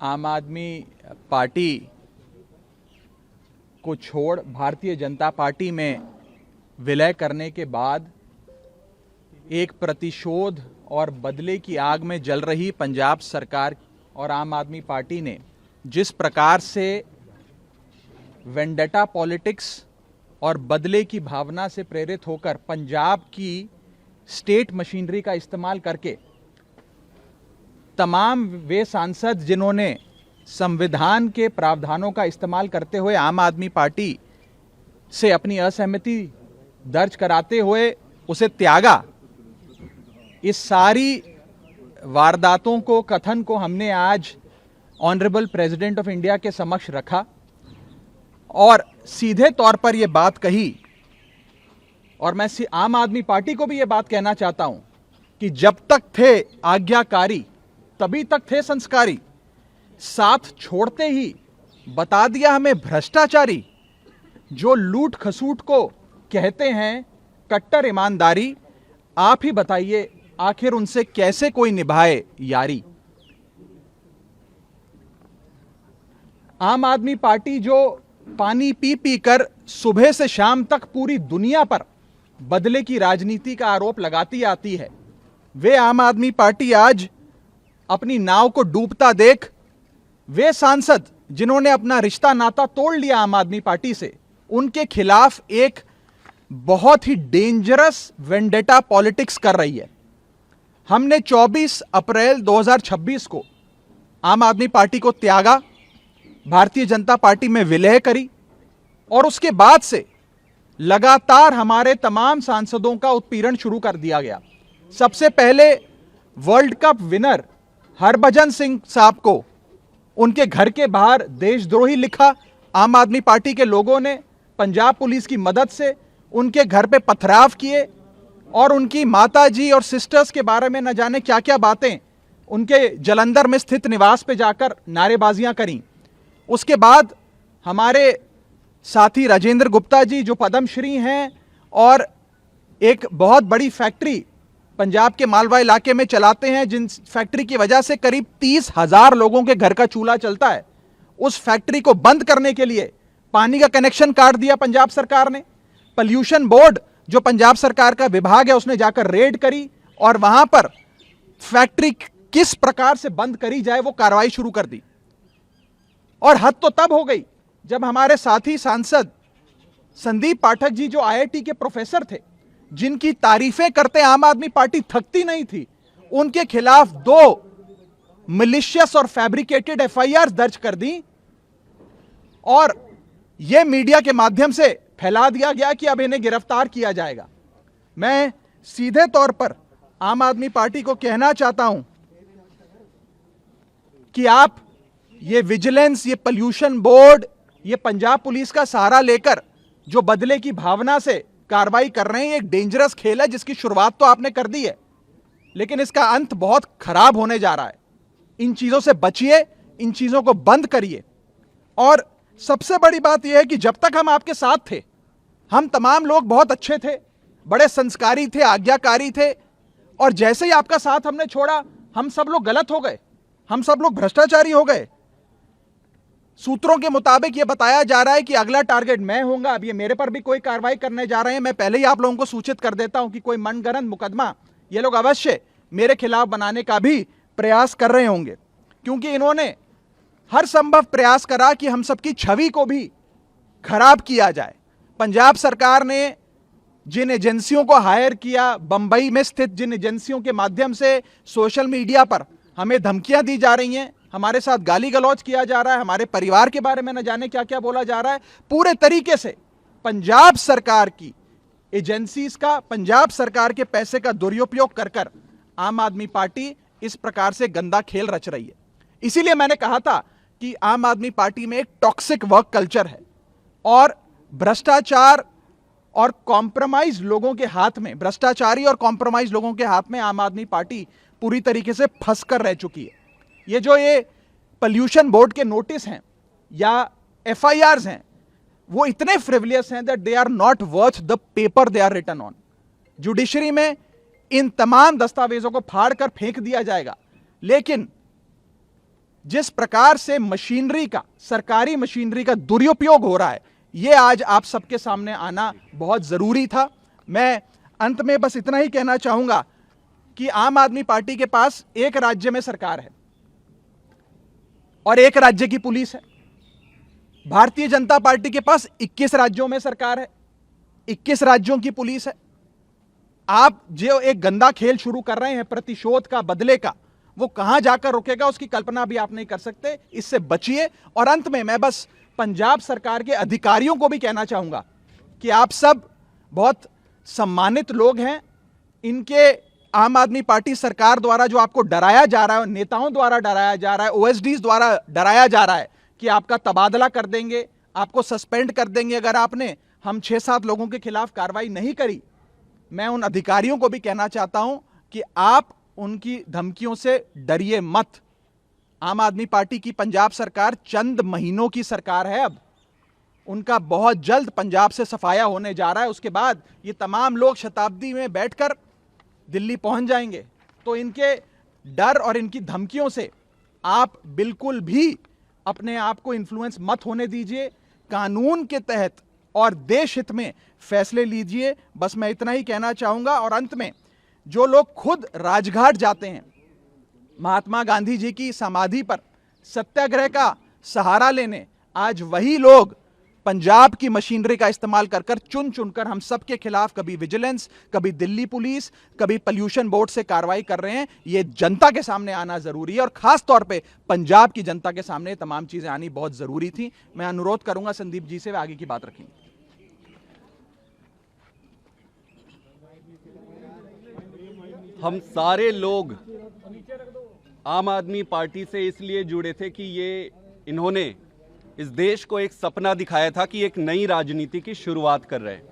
आम आदमी पार्टी को छोड़ भारतीय जनता पार्टी में विलय करने के बाद एक प्रतिशोध और बदले की आग में जल रही पंजाब सरकार और आम आदमी पार्टी ने जिस प्रकार से वेंडेटा पॉलिटिक्स और बदले की भावना से प्रेरित होकर पंजाब की स्टेट मशीनरी का इस्तेमाल करके तमाम वे सांसद जिन्होंने संविधान के प्रावधानों का इस्तेमाल करते हुए आम आदमी पार्टी से अपनी असहमति दर्ज कराते हुए उसे त्यागा, इस सारी वारदातों को, कथन को हमने आज ऑनरेबल प्रेसिडेंट ऑफ इंडिया के समक्ष रखा और सीधे तौर पर यह बात कही, और मैं आम आदमी पार्टी को भी यह बात कहना चाहता हूं कि जब तक थे आज्ञाकारी तभी तक थे संस्कारी, साथ छोड़ते ही बता दिया हमें भ्रष्टाचारी। जो लूट खसूट को कहते हैं कट्टर ईमानदारी, आप ही बताइए आखिर उनसे कैसे कोई निभाए यारी। आम आदमी पार्टी जो पानी पी पी कर सुबह से शाम तक पूरी दुनिया पर बदले की राजनीति का आरोप लगाती आती है, वे आम आदमी पार्टी आज अपनी नाव को डूबता देख वे सांसद जिन्होंने अपना रिश्ता नाता तोड़ लिया आम आदमी पार्टी से, उनके खिलाफ एक बहुत ही डेंजरस वेंडेटा पॉलिटिक्स कर रही है। हमने 24 अप्रैल 2026 को आम आदमी पार्टी को त्यागा, भारतीय जनता पार्टी में विलय करी और उसके बाद से लगातार हमारे तमाम सांसदों का उत्पीड़न शुरू कर दिया गया। सबसे पहले world cup winner Harbhajan Singh साहब को उनके घर के बाहर देशद्रोही लिखा। आम आदमी पार्टी के लोगों ने पंजाब पुलिस की मदद से उनके घर पे पथराव किए और उनकी माता जी और सिस्टर्स के बारे में न जाने क्या क्या बातें उनके जलंधर में स्थित निवास पे जाकर नारेबाजियां करी। उसके बाद हमारे साथी राजेंद्र गुप्ता जी जो पद्मश्री हैं और एक बहुत बड़ी फैक्ट्री पंजाब के मालवा इलाके में चलाते हैं, जिन फैक्ट्री की वजह से करीब 30,000 लोगों के घर का चूल्हा चलता है, उस फैक्ट्री को बंद करने के लिए पानी का कनेक्शन काट दिया पंजाब सरकार ने। पॉल्यूशन बोर्ड जो पंजाब सरकार का विभाग है उसने जाकर रेड करी और वहां पर फैक्ट्री किस प्रकार से बंद करी जाए वो कार्रवाई शुरू कर दी। और हद तो तब हो गई जब हमारे साथी सांसद संदीप पाठक जी जो आईआईटी के प्रोफेसर थे, जिनकी तारीफें करते आम आदमी पार्टी थकती नहीं थी, उनके खिलाफ 2 मिलिशियस और फैब्रिकेटेड एफआईआर दर्ज कर दी और यह मीडिया के माध्यम से फैला दिया गया कि अब इन्हें गिरफ्तार किया जाएगा। मैं सीधे तौर पर आम आदमी पार्टी को कहना चाहता हूं कि आप ये विजिलेंस, ये पॉल्यूशन बोर्ड, ये पंजाब पुलिस का सहारा लेकर जो बदले की भावना से कार्रवाई कर रहे हैं, एक डेंजरस खेल है जिसकी शुरुआत तो आपने कर दी है, लेकिन इसका अंत बहुत खराब होने जा रहा है। इन चीजों से बचिए, इन चीजों को बंद करिए। और सबसे बड़ी बात यह है कि जब तक हम आपके साथ थे, हम तमाम लोग बहुत अच्छे थे, बड़े संस्कारी थे, आज्ञाकारी थे, और जैसे ही आपका साथ हमने छोड़ा, हम सब लोग गलत हो गए, हम सब लोग भ्रष्टाचारी हो गए। सूत्रों के मुताबिक यह बताया जा रहा है कि अगला टारगेट मैं होऊंगा। अब ये मेरे पर भी कोई कार्रवाई करने जा रहे हैं। मैं पहले ही आप लोगों को सूचित कर देता हूं कि कोई मनगढ़ंत मुकदमा ये लोग अवश्य मेरे खिलाफ बनाने का भी प्रयास कर रहे होंगे, क्योंकि इन्होंने हर संभव प्रयास करा कि हम सबकी छवि को भी खराब किया जाए। पंजाब सरकार ने जिन एजेंसियों को हायर किया, बंबई में स्थित जिन एजेंसियों के माध्यम से सोशल मीडिया पर हमें धमकियां दी जा रही हैं, हमारे साथ गाली गलौज किया जा रहा है, हमारे परिवार के बारे में न जाने क्या क्या बोला जा रहा है, पूरे तरीके से पंजाब सरकार की एजेंसीज का, पंजाब सरकार के पैसे का दुरुपयोग कर आम आदमी पार्टी इस प्रकार से गंदा खेल रच रही है। इसीलिए मैंने कहा था कि आम आदमी पार्टी में एक टॉक्सिक वर्क कल्चर है और भ्रष्टाचार और कॉम्प्रोमाइज लोगों के हाथ में, भ्रष्टाचारी और कॉम्प्रोमाइज लोगों के हाथ में आम आदमी पार्टी पूरी तरीके से फंसकर रह चुकी है। ये जो ये पॉल्यूशन बोर्ड के नोटिस हैं या एफआईआर्स हैं, वो इतने फ्रिवलियस हैं that they are not worth the paper they are written on. Judiciary में इन तमाम दस्तावेजों को फाड़ कर फेंक दिया जाएगा, लेकिन जिस प्रकार से मशीनरी का, सरकारी मशीनरी का दुरुपयोग हो रहा है, यह आज आप सबके सामने आना बहुत जरूरी था। मैं अंत में बस इतना ही कहना चाहूंगा कि आम आदमी पार्टी के पास एक राज्य में सरकार है और एक राज्य की पुलिस है। भारतीय जनता पार्टी के पास 21 राज्यों में सरकार है, 21 राज्यों की पुलिस है। आप जो एक गंदा खेल शुरू कर रहे हैं प्रतिशोध का, बदले का, वो कहां जाकर रुकेगा उसकी कल्पना भी आप नहीं कर सकते। इससे बचिए। और अंत में मैं बस पंजाब सरकार के अधिकारियों को भी कहना चाहूंगा कि आप सब बहुत सम्मानित लोग हैं। इनके आम आदमी पार्टी सरकार द्वारा जो आपको डराया जा रहा है, नेताओं द्वारा डराया जा रहा है, ओएसडीज द्वारा डराया जा रहा है कि आपका तबादला कर देंगे, आपको सस्पेंड कर देंगे अगर आपने हम 6-7 लोगों के खिलाफ कार्रवाई नहीं करी। मैं उन अधिकारियों को भी कहना चाहता हूं कि आप उनकी धमकियों से डरिए मत। आम आदमी पार्टी की पंजाब सरकार चंद महीनों की सरकार है। अब उनका बहुत जल्द पंजाब से सफाया होने जा रहा है। उसके बाद ये तमाम लोग शताब्दी में बैठकर दिल्ली पहुंच जाएंगे। तो इनके डर और इनकी धमकियों से आप बिल्कुल भी अपने आप को इन्फ्लुएंस मत होने दीजिए। कानून के तहत और देश हित में फैसले लीजिए। बस मैं इतना ही कहना चाहूंगा। और अंत में जो लोग खुद राजघाट जाते हैं महात्मा गांधी जी की समाधि पर सत्याग्रह का सहारा लेने, आज वही लोग पंजाब की मशीनरी का इस्तेमाल कर चुन चुनकर हम सब के खिलाफ कभी विजिलेंस, कभी दिल्ली पुलिस, कभी पॉल्यूशन बोर्ड से कार्रवाई कर रहे हैं। यह जनता के सामने आना जरूरी है और खास तौर पे पंजाब की जनता के सामने तमाम चीजें आनी बहुत जरूरी थी। मैं अनुरोध करूंगा संदीप जी से, वे आगे की बात रखेंगे। हम सारे लोग आम आदमी पार्टी से इसलिए जुड़े थे कि इन्होंने इस देश को एक सपना दिखाया था कि एक नई राजनीति की शुरुआत कर रहे हैं,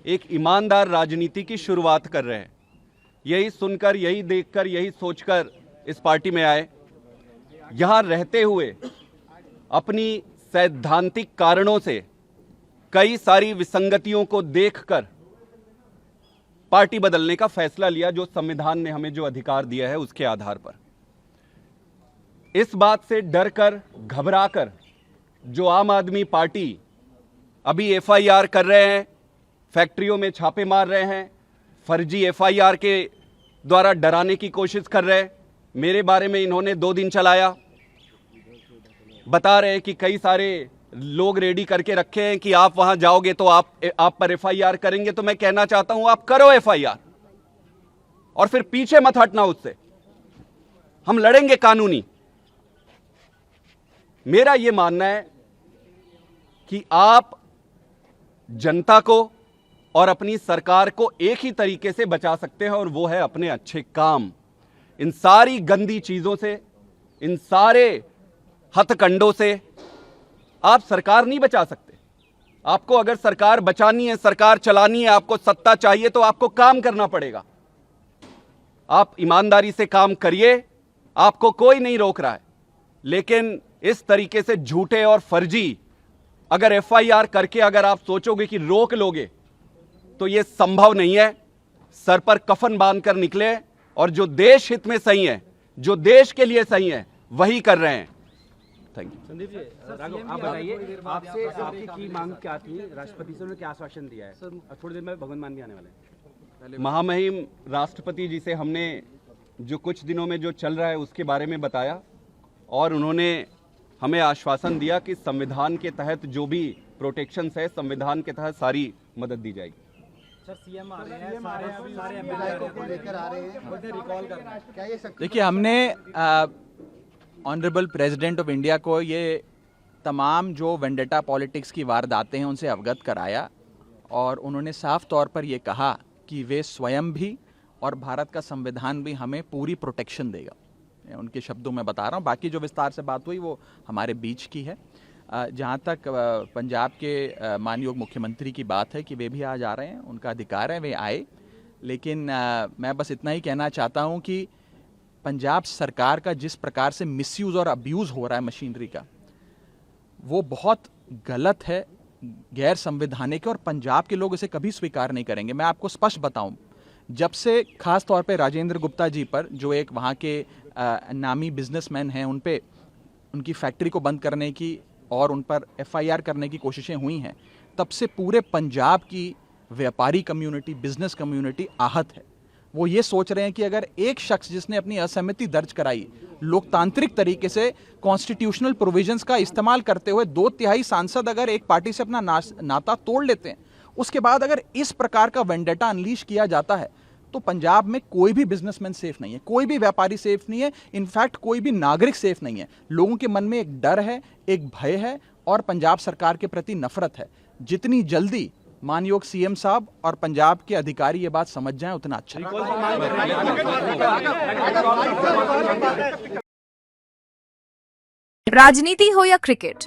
एक ईमानदार राजनीति की शुरुआत कर रहे हैं। यही सुनकर, यही देखकर, यही सोचकर इस पार्टी में आए। यहाँ रहते हुए अपनी सैद्धांतिक कारणों से कई सारी विसंगतियों को देखकर पार्टी बदलने का फैसला लिया, जो संविधान ने हमें जो अधिकार दिया है उसके आधार पर। इस बात से डरकर, घबराकर जो आम आदमी पार्टी अभी एफआईआर कर रहे हैं, फैक्ट्रियों में छापे मार रहे हैं, फर्जी एफआईआर के द्वारा डराने की कोशिश कर रहे हैं। मेरे बारे में इन्होंने 2 दिन चलाया, बता रहे हैं कि कई सारे लोग रेडी करके रखे हैं कि आप वहां जाओगे तो आप पर एफआईआर करेंगे। तो मैं कहना चाहता हूं, आप करो एफआईआर और फिर पीछे मत हटना उससे। हम लड़ेंगे कानूनी। मेरा यह मानना है कि आप जनता को और अपनी सरकार को एक ही तरीके से बचा सकते हैं और वो है अपने अच्छे काम। इन सारी गंदी चीजों से, इन सारे हथकंडों से आप सरकार नहीं बचा सकते। आपको अगर सरकार बचानी है, सरकार चलानी है, आपको सत्ता चाहिए तो आपको काम करना पड़ेगा। आप ईमानदारी से काम करिए, आपको कोई नहीं रोक रहा है। लेकिन इस तरीके से झूठे और फर्जी अगर एफआईआर करके अगर आप सोचोगे कि रोक लोगे तो यह संभव नहीं है। सर पर कफन बांधकर निकले और जो देश हित में सही है, जो देश के लिए सही है, वही कर रहे हैं। Thank you. संदीप जी, राघव आप बताइए, आपसे आपकी की मांग क्या थी? राष्ट्रपति से उन्होंने क्या आश्वासन दिया है? थोड़ी देर में भगवंत मान भी आने वाले हैं। महामहिम राष्ट्रपति जी से हमने जो कुछ दिनों में जो चल रहा है उसके बारे में बताया और उन्होंने हमें आश्वासन दिया कि संविधान के तहत जो भी प्रोटेक्शंस है, संविधान के तहत सारी मदद दी जाएगी। सर, सीएम आ रहे हैं, सारे एमएलए को लेकर आ रहे हैं, उन्हें रिकॉल करना है। क्या ये सकते? देखिए, हमने ऑनरेबल प्रेसिडेंट ऑफ इंडिया को ये तमाम जो वेंडेटा पॉलिटिक्स की वारदातें हैं उनसे अवगत कराया और उन्होंने साफ तौर पर यह कहा कि वे स्वयं भी और भारत का संविधान भी हमें पूरी प्रोटेक्शन देगा। उनके शब्दों में बता रहा हूँ, बाकी जो विस्तार से बात हुई वो हमारे बीच की है। जहाँ तक पंजाब के माननीय मुख्यमंत्री की बात है कि वे भी आज आ रहे हैं, उनका अधिकार है, वे आए। लेकिन मैं बस इतना ही कहना चाहता हूँ कि पंजाब सरकार का जिस प्रकार से मिसयूज और अब्यूज़ हो रहा है मशीनरी का, वो बहुत गलत है, गैर संवैधानिक है और पंजाब के लोग इसे कभी स्वीकार नहीं करेंगे। मैं आपको स्पष्ट बताऊं, जब से खास तौर पे राजेंद्र गुप्ता जी पर, जो एक वहाँ के नामी बिजनेसमैन हैं, उन पे उनकी फैक्ट्री को बंद करने की और उन पर FIR करने की कोशिशें हुई हैं, तब से पूरे पंजाब की व्यापारी कम्युनिटी, बिजनेस कम्युनिटी आहत है। वो ये सोच रहे हैं कि अगर एक शख्स जिसने अपनी असहमति दर्ज कराई, लोकतांत्रिक तरीके से कॉन्स्टिट्यूशनल प्रोविजंस का इस्तेमाल करते हुए 2/3 सांसद अगर एक पार्टी से अपना नाता तोड़ लेते हैं, उसके बाद अगर इस प्रकार का वेंडेटा अनलीश किया जाता है, तो पंजाब में कोई भी बिजनेसमैन सेफ नहीं है, कोई भी व्यापारी सेफ नहीं है, इनफैक्ट कोई भी नागरिक सेफ नहीं है। लोगों के मन में एक डर है, एक भय है और पंजाब सरकार के प्रति नफरत है। जितनी जल्दी मानयोग CM साहब और पंजाब के अधिकारी ये बात समझ जाएं, उतना अच्छा है। राजनीति हो या क्रिकेट,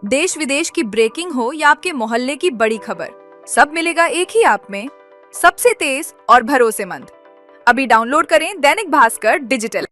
देश विदेश की ब्रेकिंग हो या आपके मोहल्ले की बड़ी खबर, सब मिलेगा एक ही ऐप में, सबसे तेज और भरोसेमंद। अभी डाउनलोड करें दैनिक भास्कर डिजिटल।